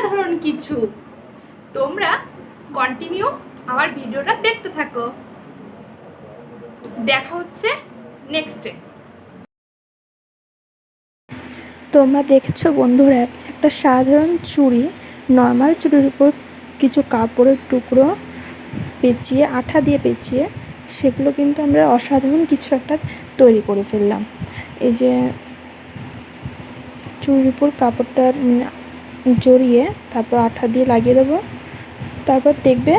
অসাধারণ কিছু। তোমরা কন্টিনিউ আমার ভিডিওটা দেখতে থাকো। দেখা হচ্ছে নেক্সটে। তোমরা দেখেছো বন্ধুরা, একটা সাধারণ চুড়ি, নর্মাল চুড়ির উপর কিছু কাপড়ের টুকরো পেঁচিয়ে, আঠা দিয়ে পেঁচিয়ে, সেগুলো কিন্তু আমরা অসাধারণ কিছু একটা তৈরি করে ফেললাম। এই যে চুড়ির উপর কাপড়টা জড়িয়ে তারপর আঠা দিয়ে লাগিয়ে দেবো, তারপর দেখবে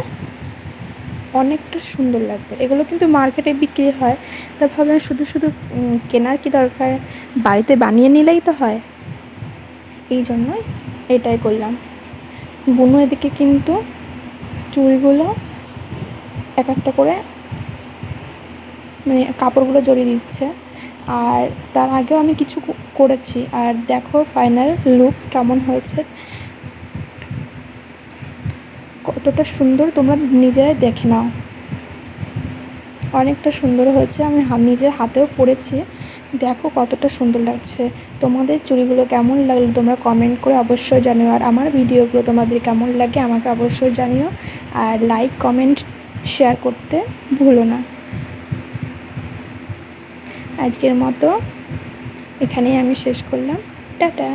অনেকটা সুন্দর লাগবে। এগুলো কিন্তু মার্কেটে বিক্রি হয়, তা ভাবলাম শুধু শুধু কেনার কি দরকার, বাড়িতে বানিয়ে নিলেই তো হয়। এই জন্যই এটাই করলাম। বুনু এদিকে কিন্তু চুড়িগুলো এক একটা করে মানে কাপড়গুলো জড়িয়ে দিচ্ছে, আর তার আগেও আমি কিছু করেছি। আর দেখো ফাইনাল লুক কেমন হয়েছে, কতটা সুন্দর তোমরা নিজেরাই দেখে নাও। অনেকটা সুন্দর হয়েছে, আমি নিজের হাতেও পরেছি, দেখো কতটা সুন্দর লাগছে। তোমাদের চুড়িগুলো কেমন লাগলো তোমরা কমেন্ট করে অবশ্যই জানিও, আর আমার ভিডিওগুলো তোমাদের কেমন লাগে আমাকে অবশ্যই জানিও, আর লাইক কমেন্ট শেয়ার করতে ভুলো না। আজকের মতো এখানেই আমি শেষ করলাম, টাটা।